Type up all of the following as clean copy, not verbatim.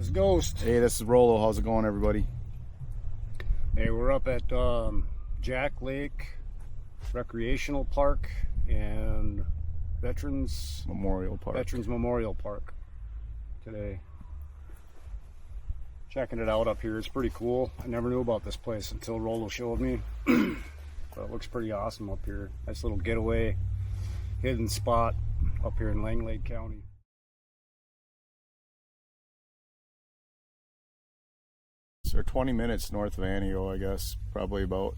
is Ghost. Hey, this is Rollo. How's it going, everybody? Hey, we're up at Jack Lake Recreational Park and Veterans Memorial Park today. Checking it out up here. It's pretty cool. I never knew about this place until Rollo showed me. But it looks pretty awesome up here. Nice little getaway, hidden spot up here in Langlade County. So 20 minutes north of Anio, I guess, probably about.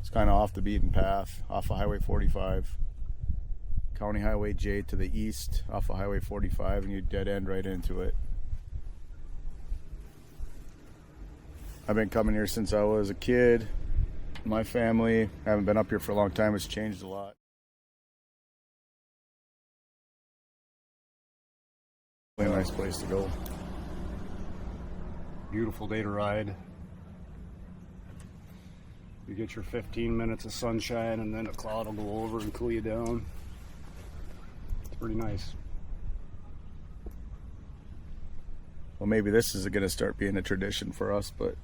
It's kind of off the beaten path, off of Highway 45. County Highway J to the east, off of Highway 45, and you dead end right into it. I've been coming here since I was a kid. My family, haven't been up here for a long time. It's changed a lot. Really nice place to go. Beautiful day to ride. You get your 15 minutes of sunshine and then a cloud will go over and cool you down. It's pretty nice. Well, maybe this is going to start being a tradition for us, but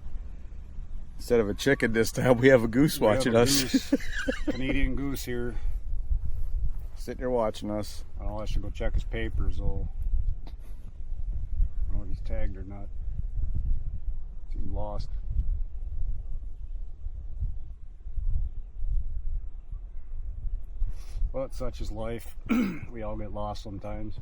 instead of a chicken this time, we have a goose watching us. Canadian goose here. Sitting here watching us. I should go check his papers, though. I don't know if he's tagged or not. Seems lost. But such is life. We all get lost sometimes.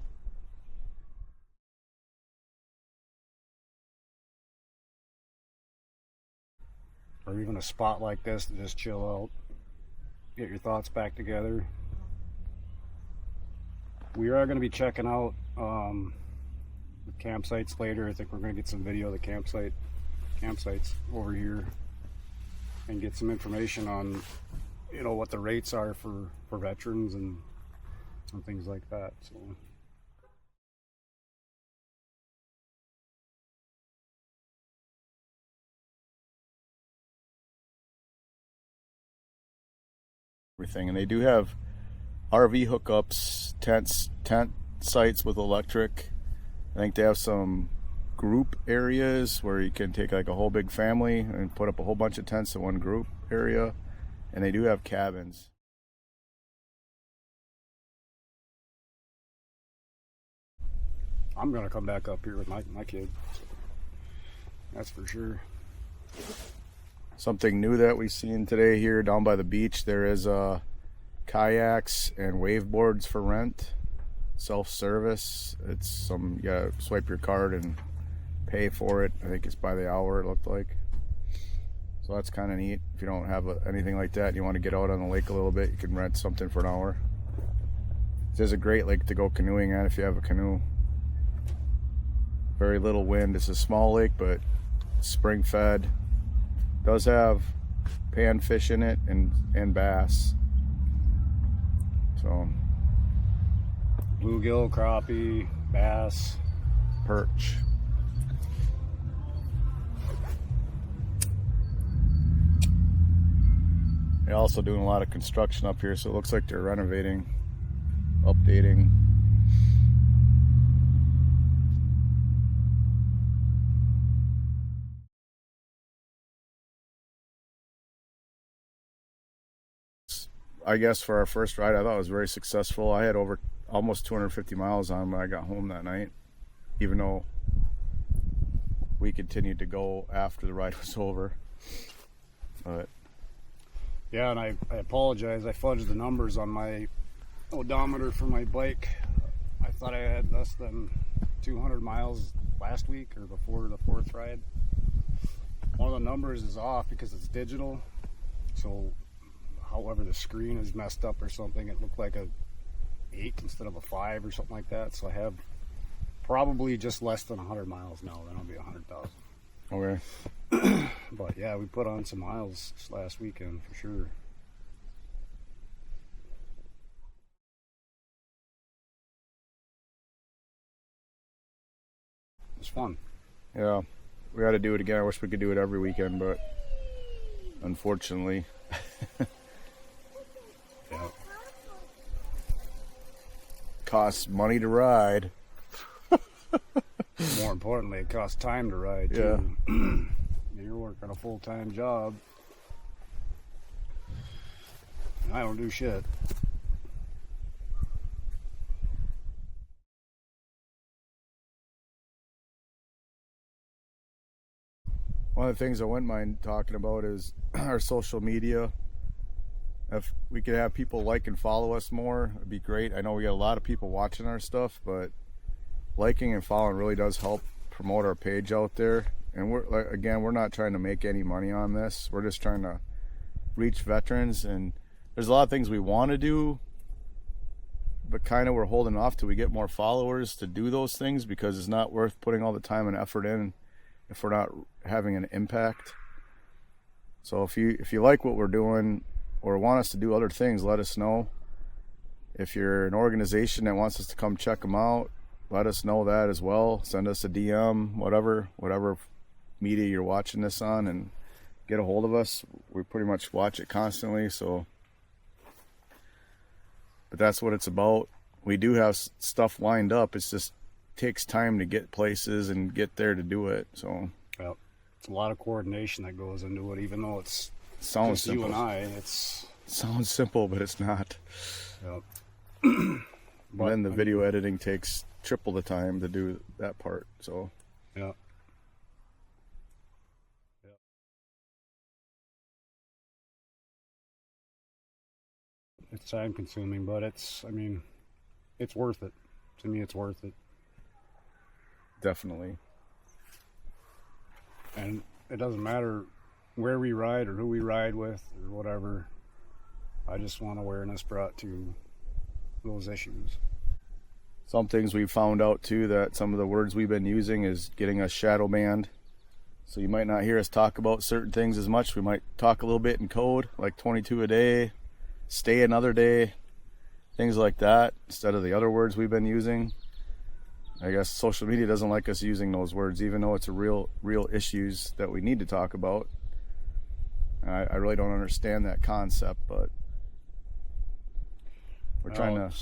Or even a spot like this to just chill out, get your thoughts back together. We are going to be checking out the campsites later. I think we're going to get some video of the campsites over here and get some information on, you know, what the rates are for veterans and things like that. So everything, and they do have RV hookups, tent sites with electric. I think they have some group areas where you can take like a whole big family and put up a whole bunch of tents in one group area, and they do have cabins. I'm gonna come back up here with my kid, that's for sure. Something new that we've seen today here down by the beach, there is kayaks and wave boards for rent, self-service. It's some, you gotta swipe your card and pay for it. I think it's by the hour, it looked like. So that's kind of neat. If you don't have anything like that and you want to get out on the lake a little bit, you can rent something for an hour. This is a great lake to go canoeing at if you have a canoe. Very little wind. It's a small lake, but spring fed. Does have panfish in it and bass. So Bluegill, crappie, bass, perch. They're also doing a lot of construction up here, so it looks like they're renovating, updating. I guess for our first ride, I thought it was very successful. I had over almost 250 miles on when I got home that night, even though we continued to go after the ride was over. But yeah, and I apologize. I fudged the numbers on my odometer for my bike. I thought I had less than 200 miles last week or before the fourth ride. One of the numbers is off because it's digital. So however the screen is messed up or something, it looked like a 8 instead of a 5 or something like that. So I have probably just less than 100 miles now. Then I'll be 100,000. okay. But yeah, we put on some miles this last weekend for sure. It was fun. Yeah, we got to do it again. I wish we could do it every weekend, but unfortunately. Yeah. Costs money to ride. More importantly, it costs time to ride too. You're working a full-time job. I don't do shit. One of the things I wouldn't mind talking about is our social media. If we could have people like and follow us more, it'd be great. I know we got a lot of people watching our stuff, but liking and following really does help promote our page out there. And we're not trying to make any money on this. We're just trying to reach veterans, and there's a lot of things we want to do, but kind of we're holding off till we get more followers to do those things, because it's not worth putting all the time and effort in if we're not having an impact. So if you like what we're doing or want us to do other things, let us know. If you're an organization that wants us to come check them out, let us know that as well. Send us a DM, whatever media you're watching this on, and get a hold of us. We pretty much watch it constantly, so. But that's what it's about. We do have stuff lined up. It's just takes time to get places and get there to do it. So. Well, it's a lot of coordination that goes into it, even though it's Sounds just simple. you and I. It's Sounds simple, but it's not. Yep. But then the video editing takes triple the time to do that part. So. Yeah. It's time consuming, but it's worth it. To me, it's worth it. Definitely. And it doesn't matter where we ride or who we ride with or whatever. I just want awareness brought to those issues. Some things we've found out too, that some of the words we've been using is getting us shadow banned. So you might not hear us talk about certain things as much. We might talk a little bit in code, like 22 a day, stay another day, things like that, instead of the other words we've been using. I guess social media doesn't like us using those words, even though it's a real issues that we need to talk about. I really don't understand that concept, but we're trying to.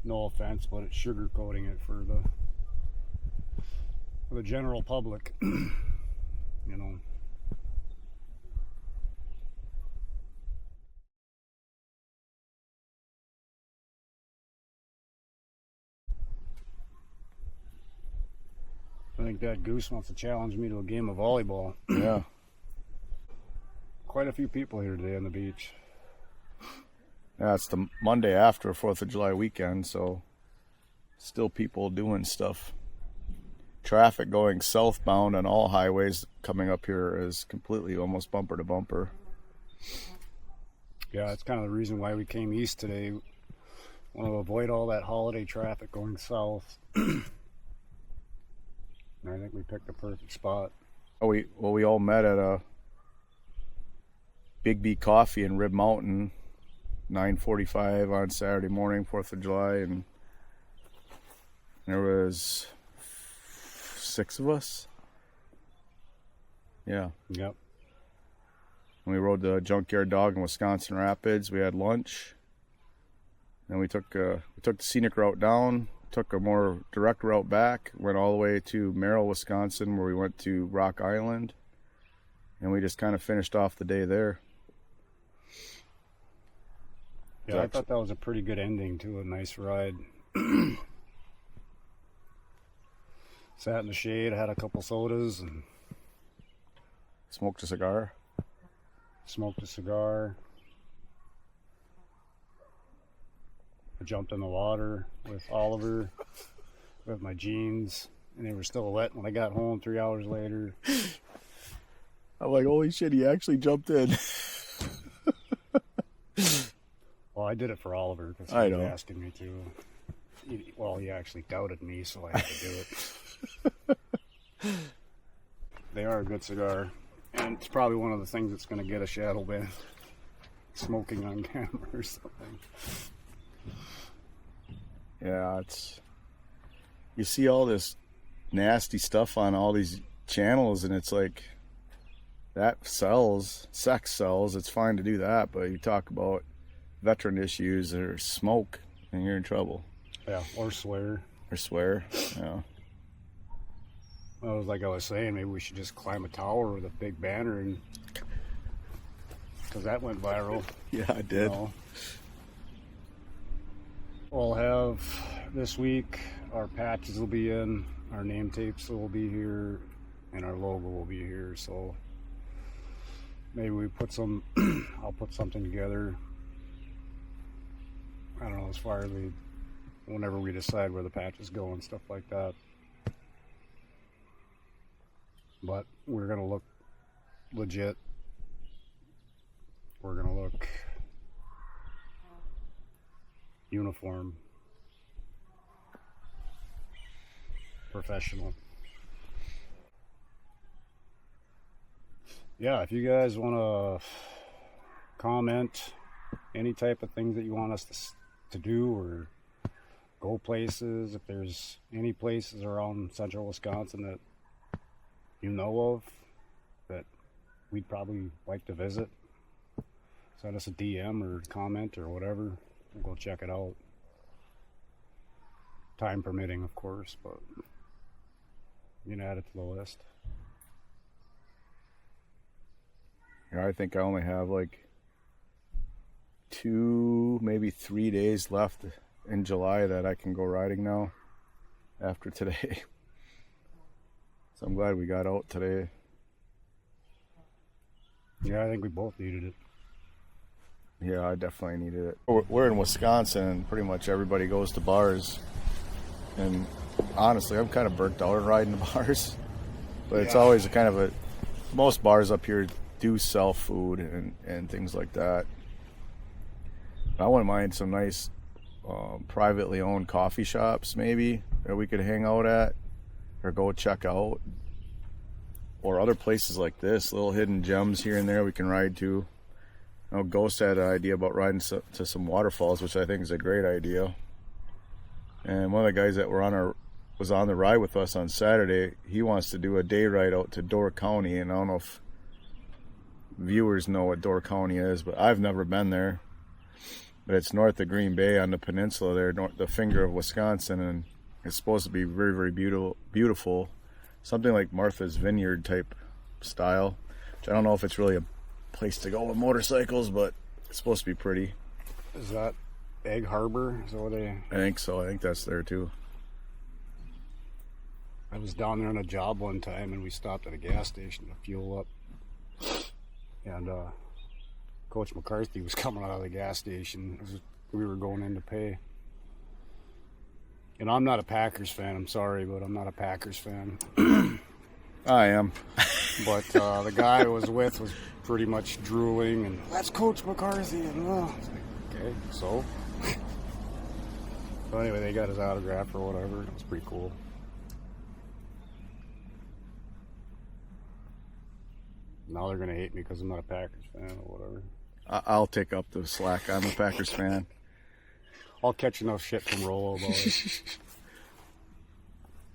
No offense, but it's sugarcoating it for the general public. You know. I think that goose wants to challenge me to a game of volleyball. Yeah. Quite a few people here today on the beach. Yeah, it's the Monday after 4th of July weekend, so still people doing stuff. Traffic going southbound on all highways coming up here is completely almost bumper to bumper. Yeah, that's kind of the reason why we came east today. Want to avoid all that holiday traffic going south. And I think we picked the perfect spot. We all met at a Big B Coffee in Rib Mountain, 9:45 on Saturday morning, 4th of July, and there was 6 of us. Yeah. Yep. And we rode the Junkyard Dog in Wisconsin Rapids. We had lunch. Then we took the scenic route down, took a more direct route back, went all the way to Merrill, Wisconsin, where we went to Rock Island. And we just kind of finished off the day there. Yeah, I thought that was a pretty good ending to a nice ride. Sat in the shade, had a couple sodas, and smoked a cigar. I jumped in the water with Oliver, with my jeans, and they were still wet when I got home 3 hours later. I'm like, holy shit, he actually jumped in. Well, I did it for Oliver because he was asking me to. He actually doubted me, so I had to do it. They are a good cigar, and it's probably one of the things that's going to get a shadow ban. Smoking on camera or something. Yeah, you see all this nasty stuff on all these channels, and it's like, that sells, sex sells, it's fine to do that, but you talk about veteran issues or smoke and you're in trouble. Yeah, or swear. Yeah. I was like I was saying, maybe we should just climb a tower with a big banner, and because that went viral. Yeah, I did. We'll have this week, our patches will be in, our name tapes will be here, and our logo will be here. So maybe we put some, I'll put something together. I don't know, as far as whenever we decide where the patches go and stuff like that. But we're gonna look legit. We're gonna look uniform, professional. Yeah, if you guys want to comment any type of things that you want us to do or go places, if there's any places around central Wisconsin that you know of that we'd probably like to visit, send us a DM or comment or whatever. We'll go check it out. Time permitting, of course, but you can add it to the list. Yeah, I think I only have like 2, maybe 3 days left in July that I can go riding now after today. So I'm glad we got out today. Yeah, I think we both needed it. Yeah, I definitely needed it. We're in Wisconsin, and pretty much everybody goes to bars. And honestly, I'm kind of burnt out on riding the bars. But it's always a kind of a... Most bars up here do sell food and things like that. I wouldn't mind some nice privately owned coffee shops, maybe, that we could hang out at or go check out. Or other places like this, little hidden gems here and there we can ride to. I know Ghost had an idea about riding to some waterfalls, which I think is a great idea. And one of the guys that was on the ride with us on Saturday, he wants to do a day ride out to Door County, and I don't know if viewers know what Door County is, but I've never been there. But it's north of Green Bay on the peninsula there, the finger of Wisconsin, and it's supposed to be very, very beautiful. Something like Martha's Vineyard type style, which I don't know if it's really a place to go with motorcycles, but it's supposed to be pretty. Is that Egg Harbor? Is that what I think so. I think that's there too. I was down there on a job one time, and we stopped at a gas station to fuel up. And Coach McCarthy was coming out of the gas station. We were going in to pay. And I'm not a Packers fan. I'm sorry, but I'm not a Packers fan. I am. But the guy I was with was pretty much drooling, and that's Coach McCarthy. And I was like, okay, so. So anyway, they got his autograph or whatever. It was pretty cool. Now they're gonna hate me because I'm not a Packers fan or whatever. I'll take up the slack. I'm a Packers fan. I'll catch enough shit from Rollo about it.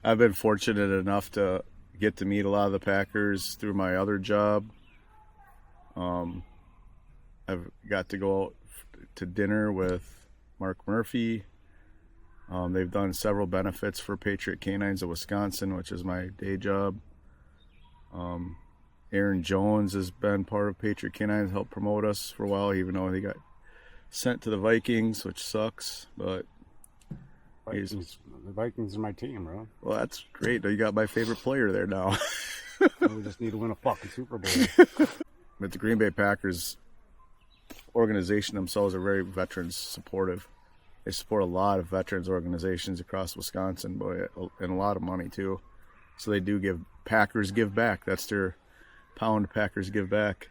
I've been fortunate enough to get to meet a lot of the Packers through my other job. I've got to go out to dinner with Mark Murphy. They've done several benefits for Patriot Canines of Wisconsin, which is my day job. Aaron Jones has been part of Patriot Canines, helped promote us for a while, even though he got sent to the Vikings, which sucks, but The Vikings are my team, bro. well, that's great. You got my favorite player there now. We just need to win a fucking Super Bowl. But the Green Bay Packers organization themselves are very veterans supportive. They support a lot of veterans organizations across Wisconsin, but and a lot of money too. So they do give Packers give back. That's their pound. Packers give back.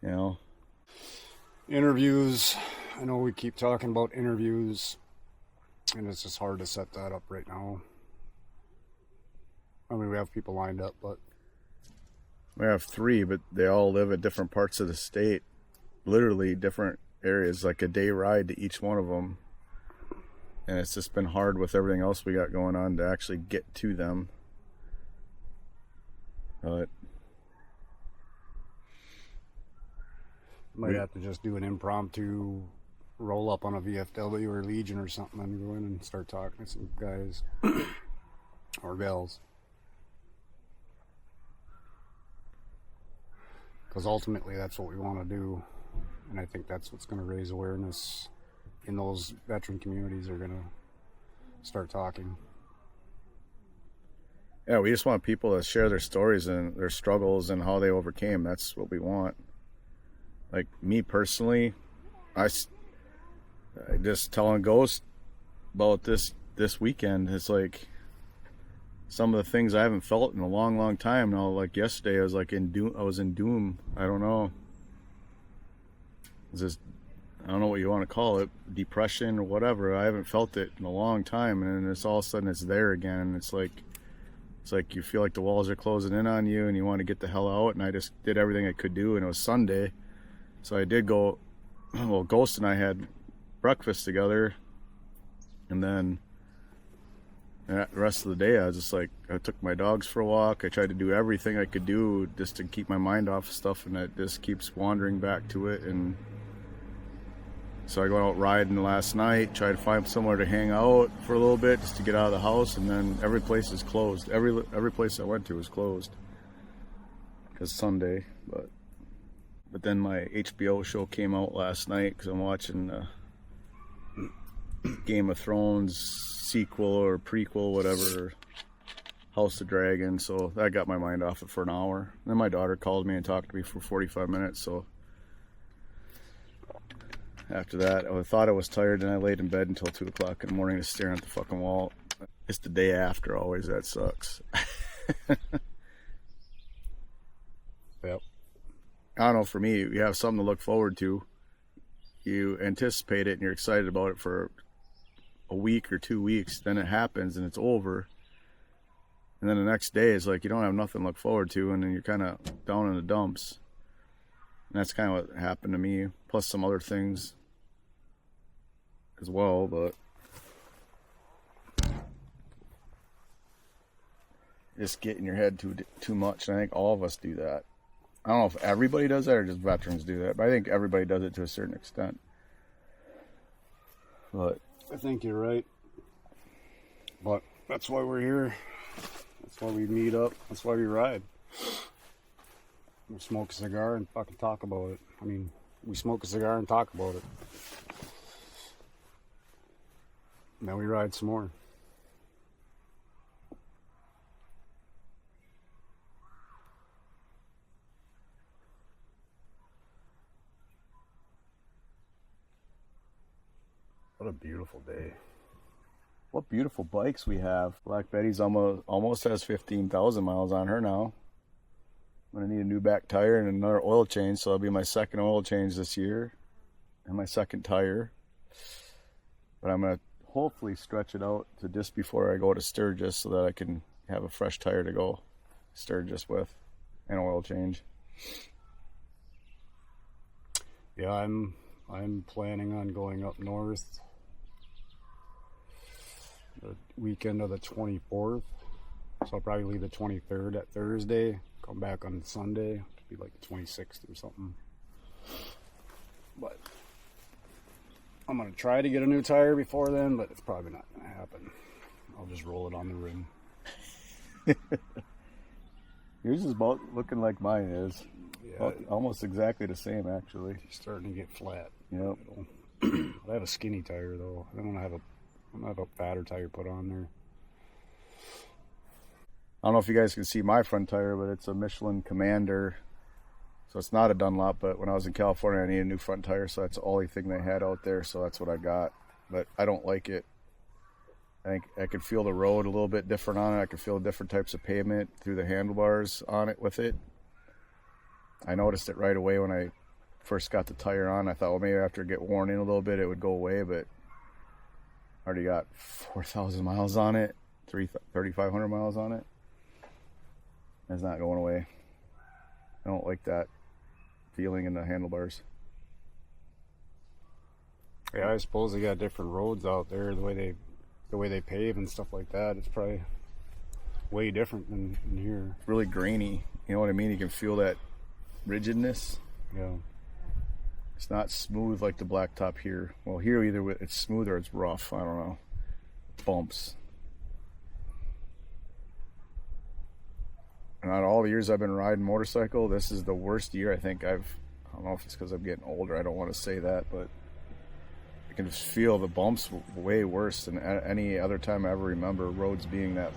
You know. Interviews. I know we keep talking about interviews, and it's just hard to set that up right now. I mean, we have people lined up, but We have 3, but they all live at different parts of the state. Literally different areas, like a day ride to each one of them. And it's just been hard with everything else we got going on to actually get to them. But might have to just do an impromptu roll up on a VFW or Legion or something and go in and start talking to some guys or gals. because ultimately that's what we want to do, and I think that's what's going to raise awareness in those veteran communities. Are going to start talking. Yeah, we just want people to share their stories and their struggles and how they overcame. That's what we want. Like me personally, I just telling Ghost about this weekend. It's like some of the things I haven't felt in a long time now. Like yesterday, I was like in doom. I was in doom. I don't know. It's just, I don't know what you want to call it, depression or whatever. I haven't felt it in a long time, and it's all of a sudden it's there again. And it's like you feel like the walls are closing in on you, and you want to get the hell out. And I just did everything I could do, and it was Sunday, so I did go. Well, Ghost and I had breakfast together, and then the rest of the day I was just like, I took my dogs for a walk. I tried to do everything I could do just to keep my mind off of stuff, and it just keeps wandering back to it. And so I went out riding last night, tried to find somewhere to hang out for a little bit just to get out of the house, and then every place is closed. Every place I went to was closed because Sunday. But then my HBO show came out last night because I'm watching Game of Thrones sequel or prequel, whatever, House of Dragon. So that got my mind off it for an hour. And then my daughter called me and talked to me for 45 minutes. So after that, I thought I was tired, and I laid in bed until 2 o'clock in the morning, just staring at the fucking wall. It's the day after always. That sucks. Yep. I don't know, for me, you have something to look forward to. You anticipate it and you're excited about it for a week or 2 weeks. Then it happens and it's over. And then the next day is like you don't have nothing to look forward to, and then you're kind of down in the dumps. And that's kind of what happened to me, plus some other things as well. But just get in your head too much, and I think all of us do that. I don't know if everybody does that or just veterans do that, but I think everybody does it to a certain extent. But I think you're right. But that's why we're here. That's why we meet up. That's why we ride. We smoke a cigar and fucking talk about it. I mean, we smoke a cigar and talk about it. And then we ride some more. What a beautiful day. what beautiful bikes we have. Black Betty's almost has 15,000 miles on her now. I'm going to need a new back tire and another oil change, so that'll be my second oil change this year and my second tire. But I'm going to hopefully stretch it out to just before I go to Sturgis so that I can have a fresh tire to go Sturgis with and oil change. Yeah, I'm planning on going up north the weekend of the 24th. So I'll probably leave the 23rd at Thursday, come back on Sunday, it'll be like the 26th or something. But I'm going to try to get a new tire before then, but it's probably not going to happen. I'll just roll it on the rim. Yours is about looking like mine is. Yeah, Almost exactly the same, actually. it's starting to get flat. Yep. I have a skinny tire though. I'm gonna have a fatter tire put on there. I don't know if you guys can see my front tire, but it's a Michelin Commander. So it's not a Dunlop, but when I was in California, I needed a new front tire, so that's the only thing they had out there, so that's what I got. But I don't like it. I think I could feel the road a little bit different on it. I could feel different types of pavement through the handlebars on it with it. I noticed it right away when I first got the tire on. I thought, well, maybe after it get worn in a little bit, it would go away, but I already got 4,000 miles on it, 3,500 miles on it. It's not going away. I don't like that feeling in the handlebars. Yeah, I suppose they got different roads out there. The way they pave and stuff like that, it's probably way different than in here. Really grainy. You know what I mean? You can feel that rigidness. Yeah. It's not smooth like the blacktop here. Well, here either it's smooth or it's rough. I don't know. Bumps. And out of all the years I've been riding motorcycle, this is the worst year I think I don't know if it's because I'm getting older. I don't want to say that, but I can just feel the bumps way worse than any other time I ever remember roads being that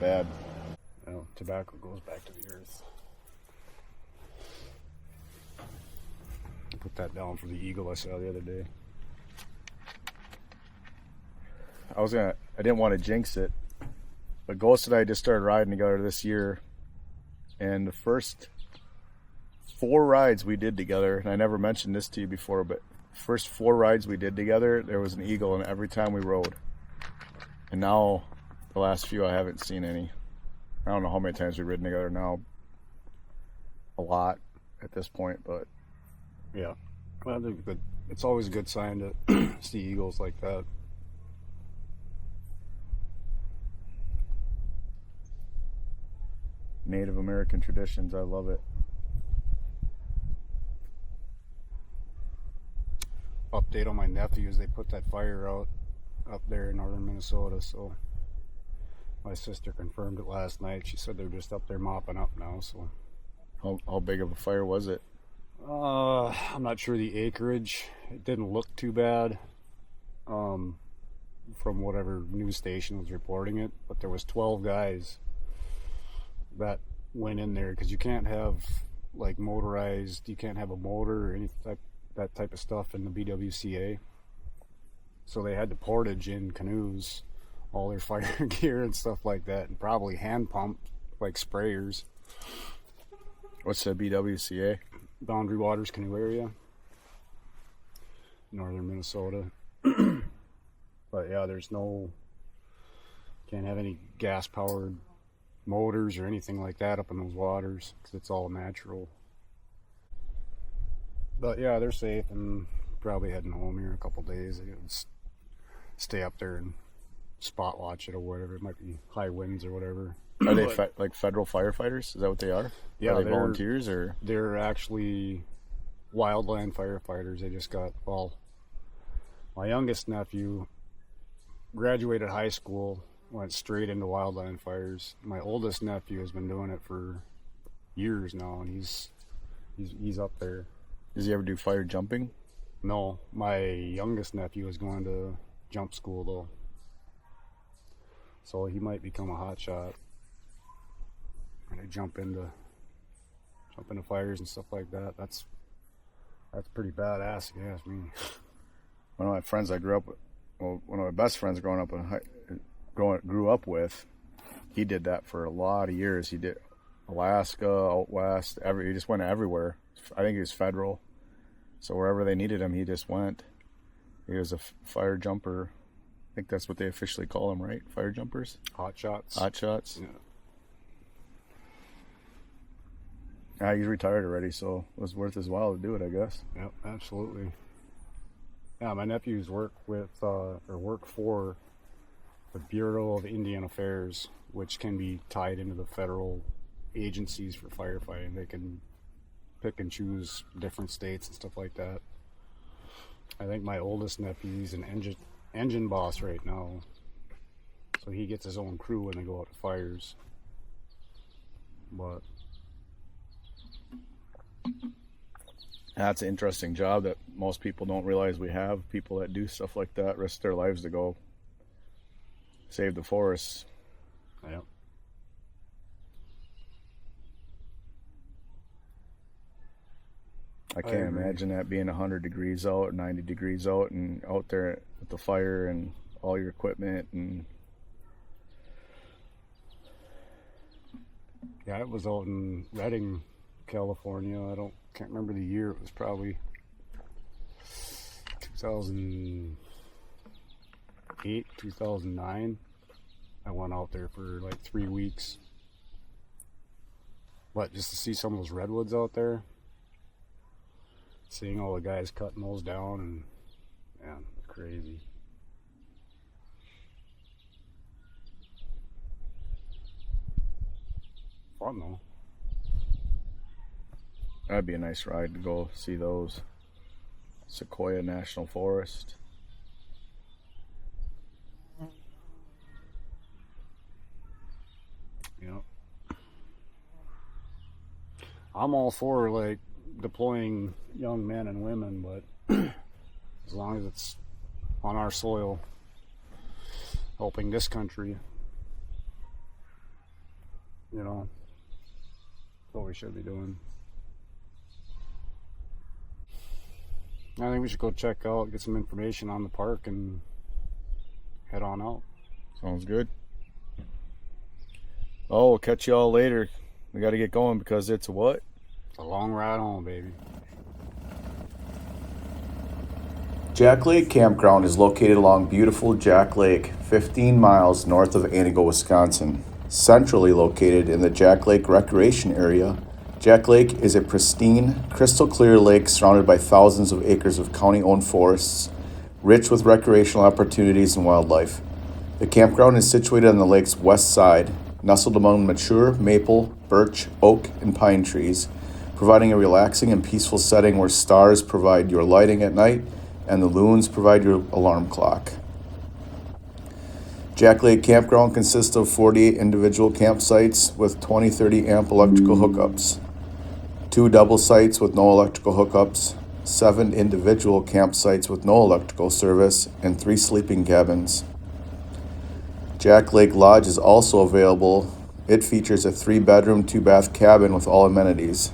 bad. Well, tobacco goes back to the earth. Put that down for the eagle I saw the other day. I didn't want to jinx it, but Ghost and I just started riding together this year, and the first 4 rides we did together, and I never mentioned this to you before, but first 4 rides we did together, there was an eagle in every time we rode. And now, the last few, I haven't seen any. I don't know how many times we've ridden together now. A lot at this point, but yeah. Well, they're good. It's always a good sign to see eagles like that. Native American traditions, I love it. Update on my nephews, they put that fire out up there in northern Minnesota, so my sister confirmed it last night. She said they're just up there mopping up now. So how big of a fire was it? I'm not sure the acreage. It didn't look too bad from whatever news station was reporting it, but there was 12 guys that went in there, because you can't have like motorized, you can't have a motor or that type of stuff in the BWCA. So they had to portage in canoes all their fire gear and stuff like that, and probably hand pump like sprayers. What's the BWCA? Boundary Waters Canoe Area, northern Minnesota. But yeah, can't have any gas powered motors or anything like that up in those waters, because it's all natural. But yeah, they're safe and probably heading home here in a couple days. They can stay up there and spot watch it or whatever. It might be high winds or whatever. Are they like federal firefighters? Is that what they are? Yeah, are they volunteers or? They're actually wildland firefighters. They just got, well, my youngest nephew graduated high school, went straight into wildland fires. My oldest nephew has been doing it for years now, and he's up there. Does he ever do fire jumping? No, my youngest nephew is going to jump school though, so he might become a hot shot. And I jump into fires and stuff like that. That's pretty badass, if you ask me. One of my friends I grew up with, well, one of my best friends grew up with, he did that for a lot of years. He did Alaska, out west, he just went everywhere. I think he was federal, so wherever they needed him, he just went. He was a fire jumper. I think that's what they officially call them, right? Fire jumpers? Hot shots. Hot shots. Yeah. He's retired already, so it was worth his while to do it, I guess. Yep, absolutely. Yeah, my nephews work for the Bureau of Indian Affairs, which can be tied into the federal agencies for firefighting. They can pick and choose different states and stuff like that. I think my oldest nephew's an engine boss right now, so he gets his own crew when they go out to fires. But that's an interesting job that most people don't realize we have. People that do stuff like that risk their lives to go save the forests. yeah. I can't imagine that being 100 degrees out or 90 degrees out and out there with the fire and all your equipment. And yeah, it was out in Redding, California. Can't remember the year. It was probably 2008, 2009. I went out there for like 3 weeks. But just to see some of those redwoods out there, seeing all the guys cutting those down, and man, it's crazy. Fun though. that'd be a nice ride to go see those. Sequoia National Forest. Yep. I'm all for like deploying young men and women, but as long as it's on our soil, helping this country, you know, that's what we should be doing. I think we should go check out, get some information on the park, and head on out. Sounds good. Oh, we'll catch you all later. We got to get going because it's a what? It's a long ride home, baby. Jack Lake Campground is located along beautiful Jack Lake, 15 miles north of Antigo, Wisconsin. Centrally located in the Jack Lake Recreation Area, Jack Lake is a pristine, crystal clear lake surrounded by thousands of acres of county-owned forests, rich with recreational opportunities and wildlife. The campground is situated on the lake's west side, nestled among mature maple, birch, oak, and pine trees, providing a relaxing and peaceful setting where stars provide your lighting at night and the loons provide your alarm clock. Jack Lake Campground consists of 48 individual campsites with 20-30 amp electrical hookups, 2 double sites with no electrical hookups, 7 individual campsites with no electrical service, and 3 sleeping cabins. Jack Lake Lodge is also available. It features a 3-bedroom, 2-bath cabin with all amenities.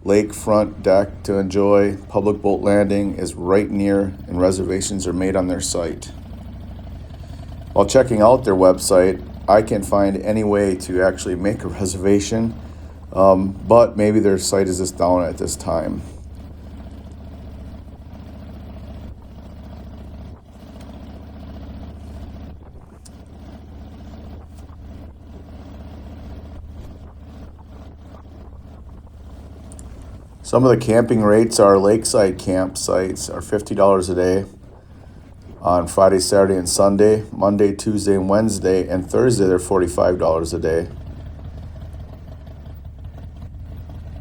Lakefront deck to enjoy. Public boat landing is right near, and reservations are made on their site. While checking out their website, I can't find any way to actually make a reservation, but maybe their site is just down at this time. Some of the camping rates are lakeside campsites are $50 a day on Friday, Saturday, and Sunday. Monday, Tuesday, and Wednesday, and Thursday they're $45 a day.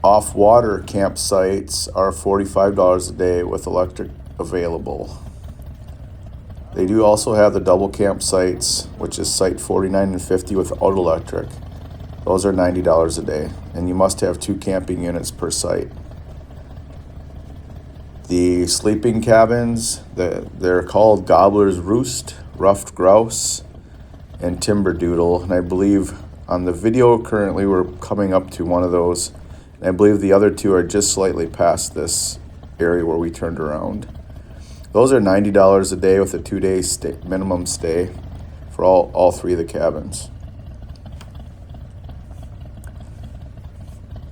Off-water campsites are $45 a day with electric available. They do also have the double campsites, which is site 49 and 50 without electric. Those are $90 a day, and you must have 2 camping units per site. The sleeping cabins, they're called Gobbler's Roost, Ruffed Grouse, and Timberdoodle. And I believe on the video currently we're coming up to one of those. And I believe the other 2 are just slightly past this area where we turned around. Those are $90 a day with a 2-day minimum stay for all 3 of the cabins.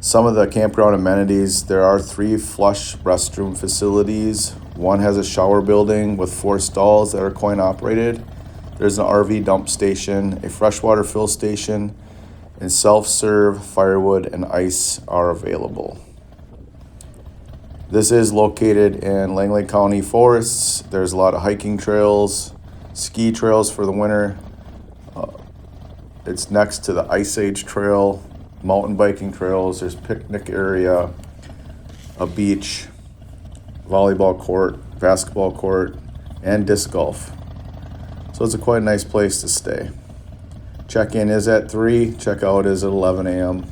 Some of the campground amenities, there are 3 flush restroom facilities. One has a shower building with 4 stalls that are coin operated. There's an RV dump station, a freshwater fill station, and self-serve firewood and ice are available. This is located in Langley County forests. There's a lot of hiking trails, ski trails for the winter. It's next to the Ice Age Trail. Mountain biking trails, there's picnic area, a beach, volleyball court, basketball court, and disc golf. So it's a quite nice place to stay. Check-in is at 3, check-out is at 11 a.m.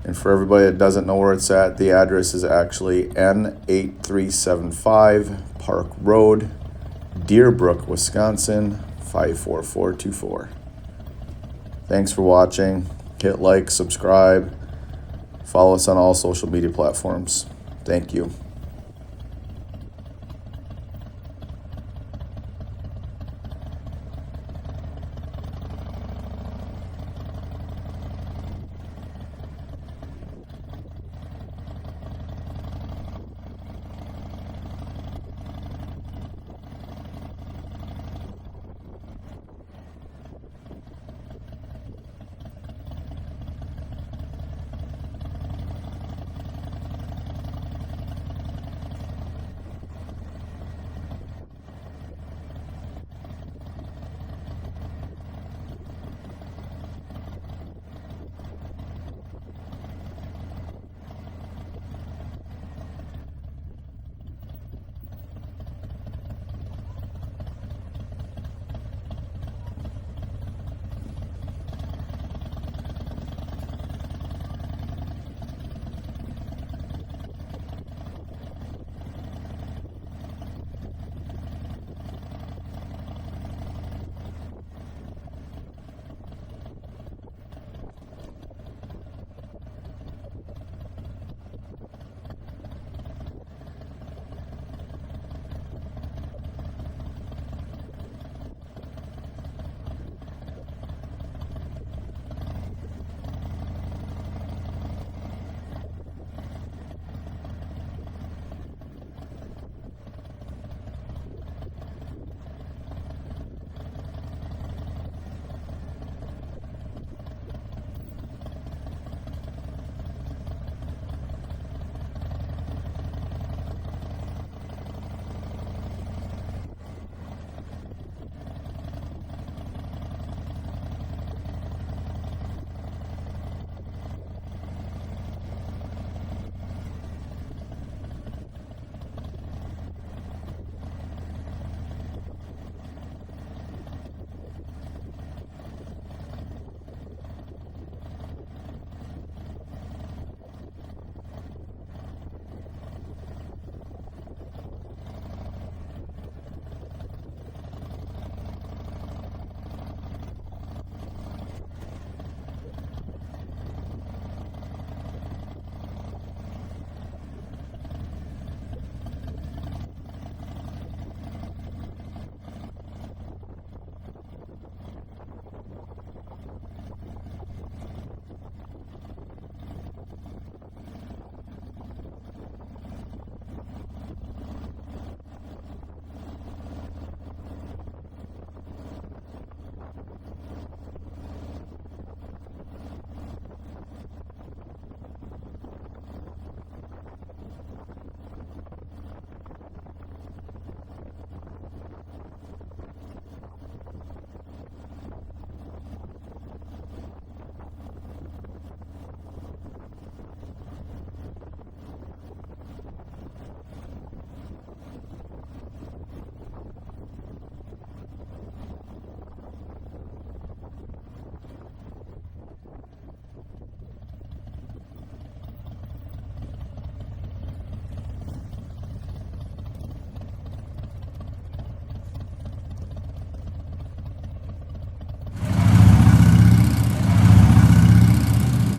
And for everybody that doesn't know where it's at, the address is actually N8375 Park Road, Deerbrook, Wisconsin, 54424. Thanks for watching. Hit like, subscribe, follow us on all social media platforms. Thank you.